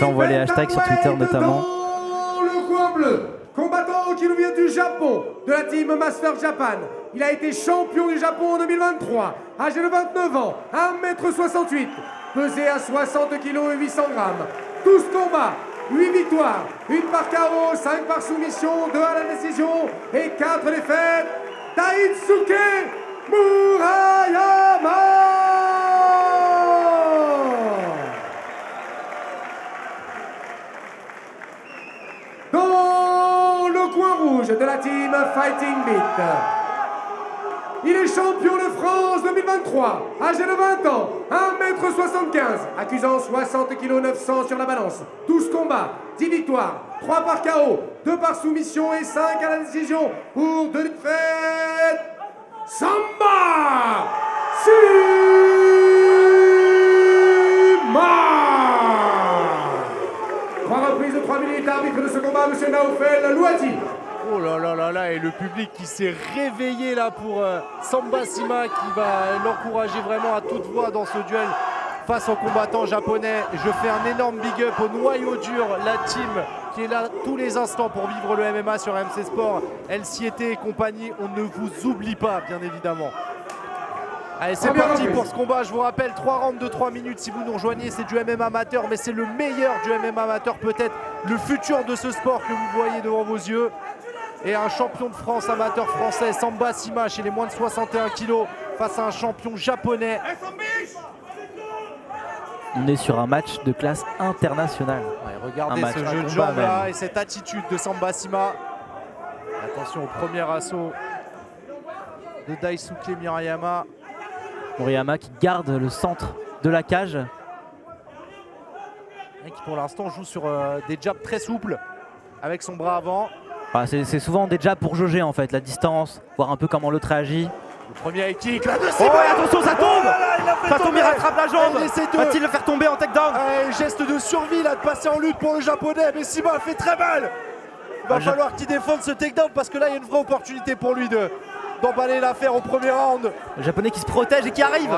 fait envoyer les hashtags sur Twitter notamment. Le coin bleu, combattant qui nous vient du Japon, de la team Master Japan. Il a été champion du Japon en 2023, âgé de 29 ans, 1,68 m, pesé à 60 kg et 800 g. 12 combats, 8 victoires, 1 par KO, 5 par soumission, 2 à la décision et 4 défaites. Daisuke Murayama! Dans le coin rouge de la team Fighting Beat, il est champion de France 2023, âgé de 20 ans, 1,75 m, accusant 60 kg 900 sur la balance, 12 combats, 10 victoires, 3 par KO, 2 par soumission et 5 à la décision pour 2 défaites. Samba Sima! 3 reprises de 3 minutes, arbitre de ce combat, M. Naofel Louati. Oh là là là là, et le public qui s'est réveillé là pour Samba Sima, qui va l'encourager vraiment à toute voix dans ce duel face aux combattants japonais. Je fais un énorme big up au noyau dur, la team qui est là tous les instants pour vivre le MMA sur MC Sport, LCT et compagnie. On ne vous oublie pas, bien évidemment. Allez, c'est parti pour ce combat. Je vous rappelle, 3 rounds de 3 minutes. Si vous nous rejoignez, c'est du MMA amateur, mais c'est le meilleur du MMA amateur, peut-être le futur de ce sport que vous voyez devant vos yeux. Et un champion de France amateur français, Samba Sima, chez les moins de 61 kg, face à un champion japonais. On est sur un match de classe internationale. Ouais, regardez ce jeu de jambes là et cette attitude de Samba Sima. Attention au premier assaut de Daisuke Murayama. Murayama qui garde le centre de la cage. Et qui pour l'instant joue sur des jabs très souples avec son bras avant. Ah, c'est souvent des jabs pour jauger en fait, la distance, voir un peu comment l'autre réagit. Le premier high kick, là, oh, attention, ça tombe! Ça tombe, il rattrape la jambe! Va-t-il le faire tomber en takedown? Geste de survie là, de passer en lutte pour le japonais, mais Sima fait très mal! Il va falloir qu'il défende ce takedown parce que là il y a une vraie opportunité pour lui d'emballer l'affaire au premier round. Le japonais qui se protège et qui arrive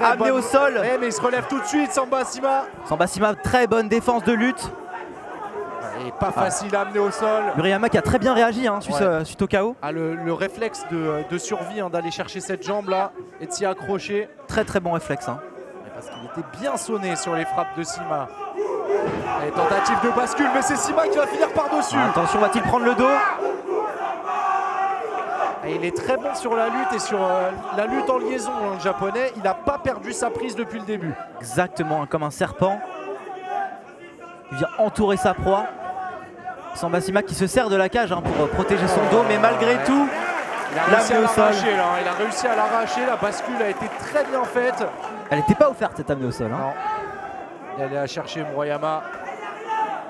à amener au sol. Mais il se relève tout de suite, Samba Sima. Samba Sima, très bonne défense de lutte. Et pas facile à amener au sol. Murayama qui a très bien réagi suite au KO. Ah, le réflexe de survie d'aller chercher cette jambe là et de s'y accrocher. Très très bon réflexe. Parce qu'il était bien sonné sur les frappes de Sima. Et tentative de bascule, mais c'est Sima qui va finir par-dessus. Attention, va-t-il prendre le dos? Et il est très bon sur la lutte et sur la lutte en liaison, le japonais. Il n'a pas perdu sa prise depuis le début. Exactement, comme un serpent. Il vient entourer sa proie. Samba Sima qui se sert de la cage pour protéger son dos, mais malgré tout, il a réussi à l'arracher. Il a réussi à l'arracher. La bascule a été très bien faite. Elle n'était pas offerte cette amenée au sol. Non. Il allait à chercher Murayama.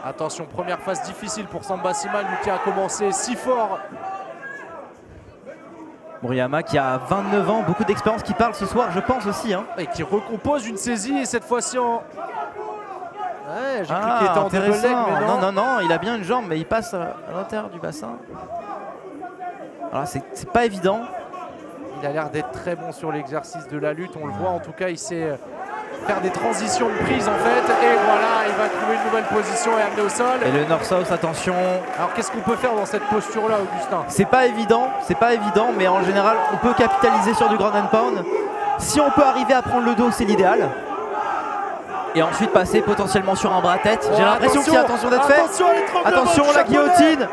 Attention, première phase difficile pour Samba Sima, lui qui a commencé si fort. Murayama qui a 29 ans, beaucoup d'expérience, qui parle ce soir, je pense aussi. Et qui recompose une saisie, et cette fois-ci en... Ouais, j'ai cru qu'il était en double leg, mais non. Non, il a bien une jambe, mais il passe à l'intérieur du bassin. Alors c'est pas évident. Il a l'air d'être très bon sur l'exercice de la lutte, on le voit en tout cas, il sait faire des transitions de prise en fait. Et voilà, il va trouver une nouvelle position et amener au sol. Et le North-South, attention. Alors qu'est-ce qu'on peut faire dans cette posture-là, Augustin? C'est pas évident, mais en général, on peut capitaliser sur du ground and pound. Si on peut arriver à prendre le dos, c'est l'idéal. Et ensuite passer potentiellement sur un bras-tête. J'ai l'impression qu'il y a attention d'être fait. Attention, la guillotine.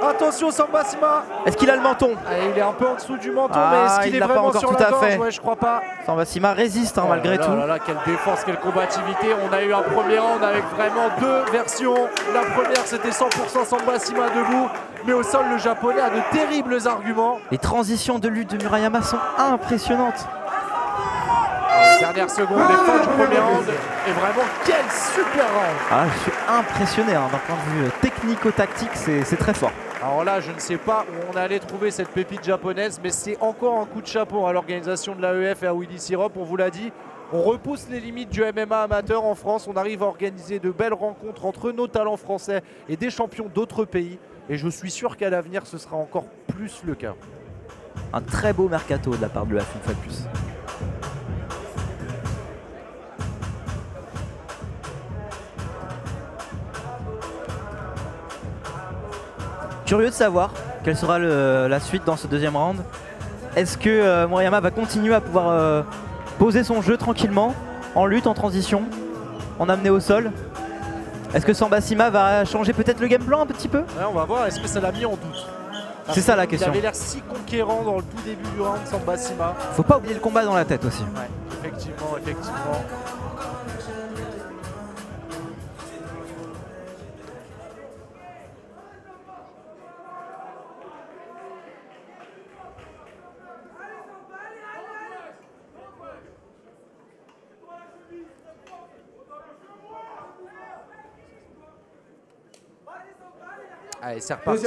Attention, Samba Sima. Est-ce qu'il a le menton? Il est un peu en dessous du menton, mais est-ce qu'il est vraiment pas encore sur tout la à gorge? fait. Ouais, je crois pas. Samba Sima résiste malgré tout. Là, quelle défense, quelle combativité. On a eu un premier round avec vraiment deux versions. La première, c'était 100% Samba Sima debout. Mais au sol, le japonais a de terribles arguments. Les transitions de lutte de Murayama sont impressionnantes. Dernière seconde et fin du premier round. Et vraiment, quel super round. Je suis impressionné d'un point de vue technico-tactique, c'est très fort. Alors là, je ne sais pas où on allait trouver cette pépite japonaise, mais c'est encore un coup de chapeau à l'organisation de l'AEF et à Willy Syrup. On vous l'a dit, on repousse les limites du MMA amateur en France. On arrive à organiser de belles rencontres entre nos talents français et des champions d'autres pays. Et je suis sûr qu'à l'avenir, ce sera encore plus le cas. Un très beau mercato de la part de l'UEF, une fois de plus. Curieux de savoir quelle sera la suite dans ce deuxième round. Est-ce que Murayama va continuer à pouvoir poser son jeu tranquillement, en lutte, en transition, en amener au sol? Est-ce que Samba-Sima va changer peut-être le game plan un petit peu? Ouais, on va voir, est-ce que ça l'a mis en doute? C'est ça la question. Il avait l'air si conquérant dans le tout début du round, Samba-Sima. Faut pas oublier le combat dans la tête aussi. Ouais, effectivement, effectivement. Allez, c'est reparti.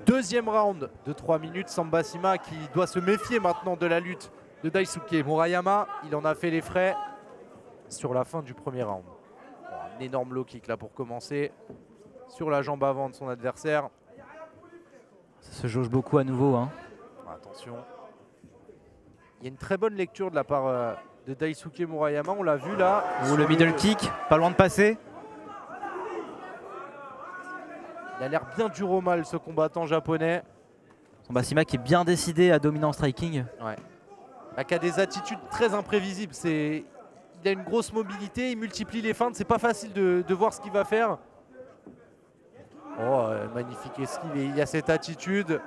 Deuxième round de 3 minutes. Samba-Sima qui doit se méfier maintenant de la lutte de Daisuke Murayama. Il en a fait les frais sur la fin du premier round. Bon, un énorme low kick là pour commencer. Sur la jambe avant de son adversaire. Ça se jauge beaucoup à nouveau. Hein. Attention. Il y a une très bonne lecture de la part de Daisuke Murayama. On l'a vu là. Ou le middle kick, pas loin de passer. Il a l'air bien dur au mal ce combattant japonais. Samba-Sima qui est bien décidé à dominer en striking. Ouais. Qui a des attitudes très imprévisibles. Il a une grosse mobilité, il multiplie les feintes. C'est pas facile de voir ce qu'il va faire. Oh, magnifique esquive. Il y a cette attitude.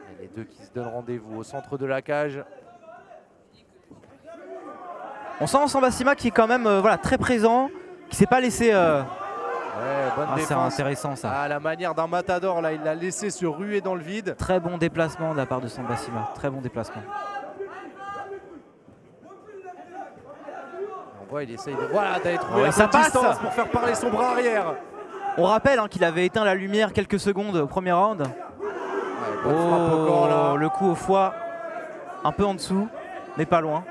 Et les deux qui se donnent rendez-vous au centre de la cage. On sent Samba-Sima qui est quand même voilà, très présent, qui s'est pas laissé... Ouais, bonne défense. C'est intéressant ça. À la manière d'un matador, là, il l'a laissé se ruer dans le vide. Très bon déplacement de la part de Samba-Sima, très bon déplacement. On voit, il essaye d'aller trouver la distance pour faire parler son bras arrière. On rappelle hein, qu'il avait éteint la lumière quelques secondes au premier round. Ouais, bonne frappe au corps, là. Le coup au foie, un peu en dessous, mais pas loin.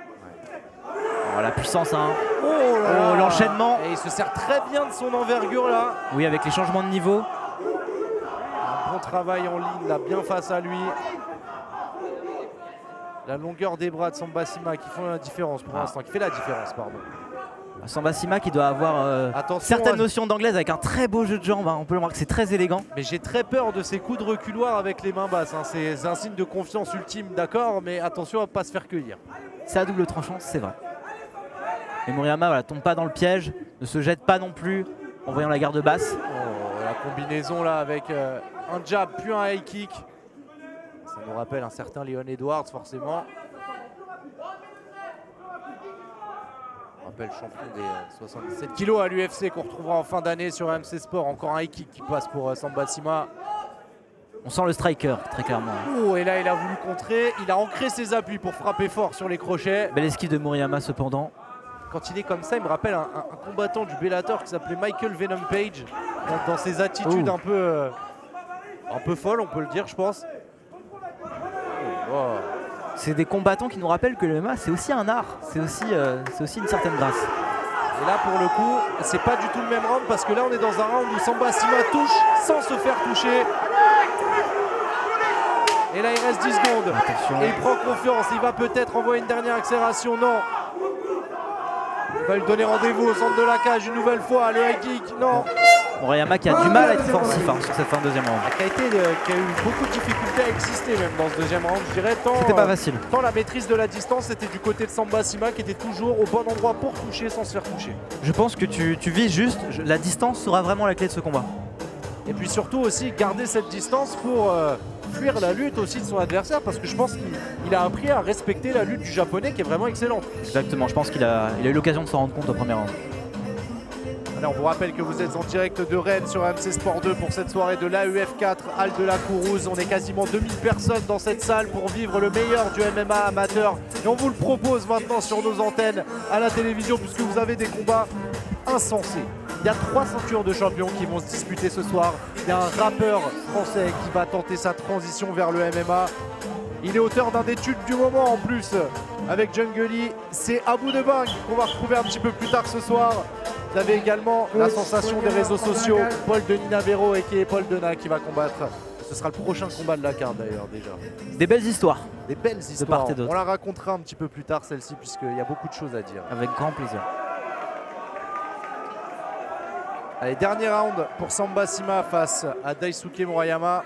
Oh, la puissance, hein. Oh, l'enchaînement. Et il se sert très bien de son envergure là. Oui, avec les changements de niveau. Un bon travail en ligne là, bien face à lui. La longueur des bras de Samba-Sima qui font la différence pour l'instant, qui fait la différence, pardon. Samba-Sima qui doit avoir certaines notions d'anglaise avec un très beau jeu de jambes. Hein. On peut le voir que c'est très élégant. Mais j'ai très peur de ces coups de reculoir avec les mains basses. Hein. C'est un signe de confiance ultime, d'accord, mais attention à ne pas se faire cueillir. C'est à double tranchant, c'est vrai. Et Murayama voilà, tombe pas dans le piège, ne se jette pas non plus en voyant la garde basse. Oh, la combinaison là avec un jab puis un high kick. Ça nous rappelle un certain Leon Edwards forcément. On rappelle champion des 77 kilos à l'UFC qu'on retrouvera en fin d'année sur AMC Sport. Encore un high kick qui passe pour Samba-Sima. On sent le striker très clairement. Oh, et là il a voulu contrer, il a ancré ses appuis pour frapper fort sur les crochets. Belle esquive de Murayama cependant. Quand il est comme ça, il me rappelle un combattant du Bellator qui s'appelait Michael Venom Page, dans ses attitudes un peu folles, on peut le dire, je pense. Oh. C'est des combattants qui nous rappellent que le MMA, c'est aussi un art, c'est aussi une certaine grâce. Et là, pour le coup, c'est pas du tout le même round parce que là, on est dans un round où Samba-Sima touche sans se faire toucher. Et là, il reste 10 secondes. Attention. Et il prend confiance. Il va peut-être envoyer une dernière accélération. Non. Il va lui donner rendez-vous au centre de la cage une nouvelle fois. Le high kick, non. Murayama qui a du mal à être offensif hein, sur cette fin de deuxième round. Qui a eu beaucoup de difficultés à exister même dans ce deuxième round, je dirais. C'était pas facile. Tant la maîtrise de la distance était du côté de Samba-Sima qui était toujours au bon endroit pour toucher sans se faire toucher. Je pense que tu vises juste, la distance sera vraiment la clé de ce combat. Et puis surtout aussi garder cette distance pour fuir la lutte aussi de son adversaire parce que je pense qu'il a appris à respecter la lutte du japonais qui est vraiment excellente. Exactement, je pense qu'il a eu l'occasion de s'en rendre compte au premier round. Allez, on vous rappelle que vous êtes en direct de Rennes sur AMC Sport 2 pour cette soirée de l'AEF 4, Halle de la Courrouze. On est quasiment 2000 personnes dans cette salle pour vivre le meilleur du MMA amateur. Et on vous le propose maintenant sur nos antennes à la télévision puisque vous avez des combats insensés. Il y a 3 ceintures de champions qui vont se disputer ce soir. Il y a un rappeur français qui va tenter sa transition vers le MMA. Il est auteur d'un des tubes du moment en plus avec Jungle Lee. C'est Abou Debang qu'on va retrouver un petit peu plus tard ce soir. Vous avez également la sensation des réseaux sociaux, Paul Denis Navero et qui est Paul Denat qui va combattre. Ce sera le prochain combat de la carte d'ailleurs déjà. Des belles histoires. Des belles histoires. De part et d'autre. On la racontera un petit peu plus tard celle-ci puisqu'il y a beaucoup de choses à dire. Avec grand plaisir. Allez, dernier round pour Samba Sima face à Daisuke Murayama.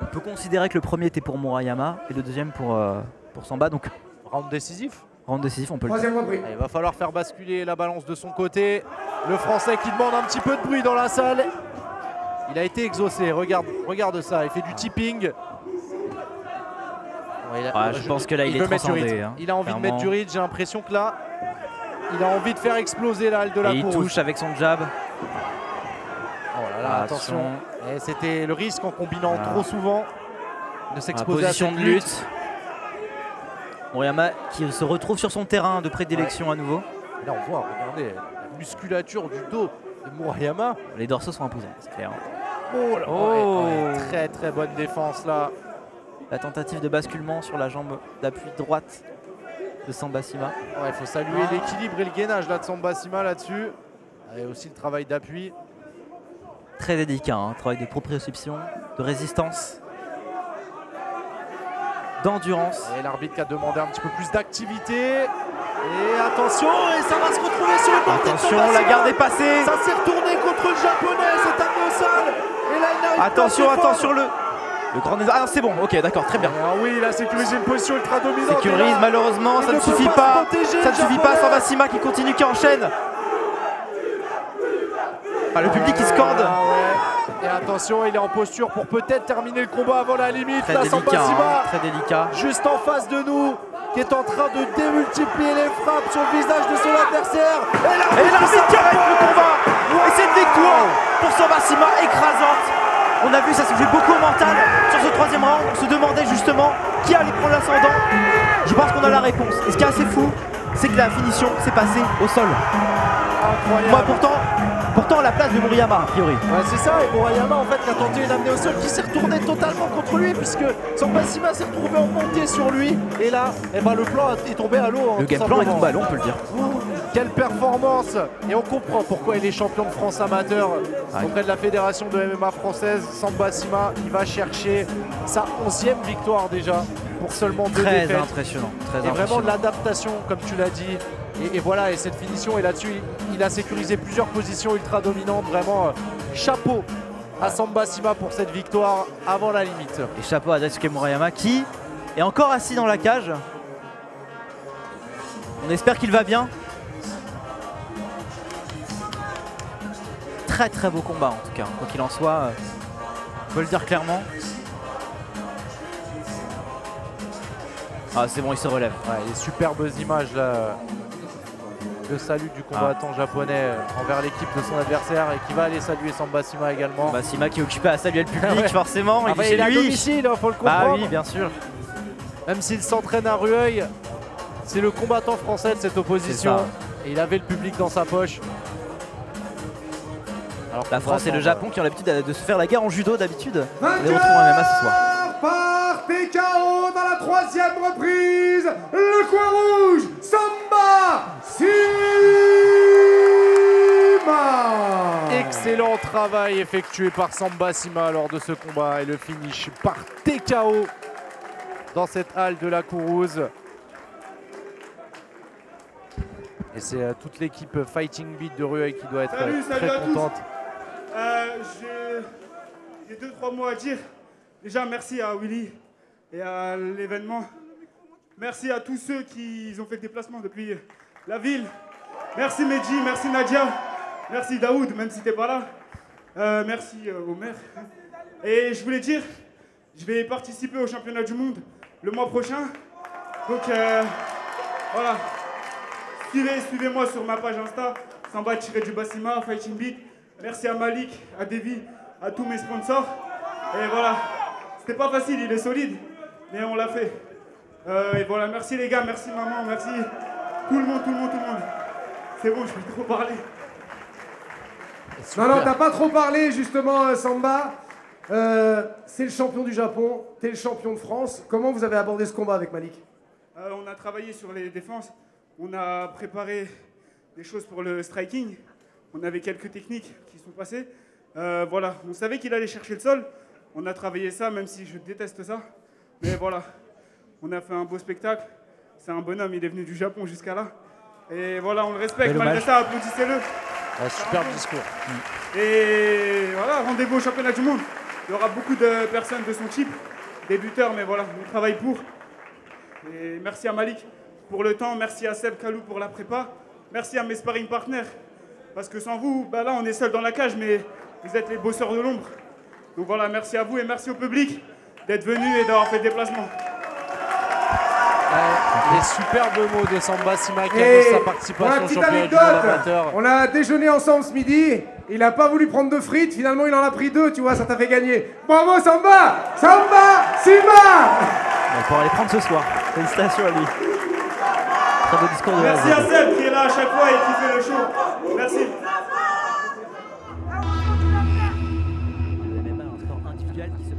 On peut considérer que le premier était pour Murayama et le deuxième pour Samba. Donc Round décisif. round décisif, on peut le dire. Troisième repris. Allez, il va falloir faire basculer la balance de son côté. Le Français qui demande un petit peu de bruit dans la salle. Il a été exaucé, regarde ça, il fait du tipping. Ouais, Je pense que là, il est veut mettre du transcendé. rythme. Hein, il a envie de clairement. mettre du rythme, j'ai l'impression que là, il a envie de faire exploser la halle de la Et il course. touche avec son jab. Oh là là, attention. Et c'était le risque en combinant trop souvent de s'exposer à Position cette de lutte. Murayama qui se retrouve sur son terrain de prédilection à nouveau. Là, on voit, regardez, la musculature du dos de Murayama. Les dorsaux sont imposants, c'est clair. Oh là, ouais, très très bonne défense là. La tentative de basculement sur la jambe d'appui droite de Samba Sima. Il faut saluer l'équilibre et le gainage là, de Samba Sima là-dessus. Et aussi le travail d'appui. Très délicat, hein, travail de proprioception, de résistance, d'endurance. Et l'arbitre qui a demandé un petit peu plus d'activité. Et attention, et ça va se retrouver sur le bord de Attention, Samba la Sima. garde est passée. Ça s'est retourné contre le japonais, c'est amené au sol. Et là, il n'arrive pas Attention, à se attention, défendre. le grand... Ah, c'est bon, ok, d'accord, très bien. Ah oui, il a sécurisé une position ultra dominante. Sécurise, Et là, malheureusement, il ça ne peut suffit se pas. protéger, Ça ne le suffit pas, japonais. Samba Sima qui continue, qui enchaîne. Ah, le public qui scande. Ah ouais. Et attention, il est en posture pour peut-être terminer le combat avant la limite. Très Là, délicat, Samba Sima, hein, très délicat. juste en face de nous, qui est en train de démultiplier les frappes sur le visage de son adversaire. Et l'arbitre qui arrête le combat. Et c'est une victoire pour Samba Sima écrasante. On a vu, ça se jouait beaucoup au mental sur ce troisième round. On se demandait justement qui allait prendre l'ascendant. Je pense qu'on a la réponse. Et ce qui est assez fou, c'est que la finition s'est passée au sol. Incroyable. Moi pourtant à la place de Murayama, a priori. Ouais, c'est ça, et Murayama en fait a tenté une amenée au sol qui s'est retournée totalement contre lui puisque Samba Sima s'est retrouvé en montée sur lui et là eh ben, le plan est tombé à l'eau. Le game plan est tombé à l'eau, on peut le dire. Quelle performance! Et on comprend pourquoi il est champion de France amateur auprès de la fédération de MMA française. Samba Sima, il va chercher sa 11e victoire déjà pour seulement 2 Très défaites. impressionnant, très Et vraiment impressionnant. de l'adaptation comme tu l'as dit. Et voilà, et cette finition, et là-dessus, il a sécurisé plusieurs positions ultra dominantes. Vraiment, chapeau à Samba Sima pour cette victoire avant la limite. Et chapeau à Daisuke Murayama qui est encore assis dans la cage. On espère qu'il va bien. Très très beau combat en tout cas, quoi qu'il en soit, on peut le dire clairement. Ah c'est bon, il se relève. Ouais, et superbes images là. Le salut du combattant japonais envers l'équipe de son adversaire et qui va aller saluer Samba Sima également. Samba Sima qui est occupé à saluer le public Ouais. forcément, il Ah bah, est chez il est à lui. domicile, faut le comprendre. Ah oui, bien sûr. Même s'il s'entraîne à Rueil, c'est le combattant français de cette opposition. Et il avait le public dans sa poche. Alors La France et le Japon qui ont l'habitude de se faire la guerre en judo d'habitude. On les Vainqueur retrouve en MMA ce soir. par TKO dans la troisième reprise, le coin rouge, Samba Sima. Excellent travail effectué par Samba Sima lors de ce combat et le finish par TKO dans cette halle de la Kourouz. Et c'est toute l'équipe Fighting Beat de Rueil qui doit être Salut très à tous. contente. J'ai 2-3 mots à dire. Déjà, merci à Willy et à l'événement. Merci à tous ceux qui ont fait le déplacement depuis la ville. Merci Medji, merci Nadia, merci Daoud, même si t'es pas là. Merci au maire. Et je voulais dire, je vais participer au championnat du monde le mois prochain. Donc voilà. Suivez-moi sur ma page Insta, Samba-du-Bassima, Fighting Beat. Merci à Malik, à Davy, à tous mes sponsors. Et voilà, c'était pas facile, il est solide, mais on l'a fait. Et voilà, merci les gars, merci maman, merci tout le monde. C'est bon, je vais trop parler. Non, t'as pas trop parlé justement, Samba. C'est le champion du Japon, t'es le champion de France. Comment vous avez abordé ce combat avec Malik? On a travaillé sur les défenses, on a préparé des choses pour le striking. On avait quelques techniques qui sont passées. Voilà, on savait qu'il allait chercher le sol. On a travaillé ça, même si je déteste ça. Mais voilà, on a fait un beau spectacle. C'est un bonhomme, il est venu du Japon jusqu'à là. Et voilà, on le respecte. Malgré ça, applaudissez-le. Superbe discours. Et voilà, rendez-vous au championnat du monde. Il y aura beaucoup de personnes de son type, débuteurs, mais voilà, on travaille pour. Et merci à Malik pour le temps, merci à Seb Kalou pour la prépa, merci à mes sparring partners. Parce que sans vous, bah là on est seul dans la cage, mais vous êtes les bosseurs de l'ombre. Donc voilà, merci à vous et merci au public d'être venu et d'avoir fait le déplacement. Les superbes mots de Samba Sima qui annonce sa participation au championnat du monde amateur. On a déjeuné ensemble ce midi. Il n'a pas voulu prendre de frites. Finalement, il en a pris 2. Tu vois, ça t'a fait gagner. Bravo, Samba! Samba Sima! On pourra les prendre ce soir. Félicitations à lui. Très beau discours de Merci à Seb qui est là à chaque fois et qui fait le show. Merci. Le MMA, un sport individuel qui se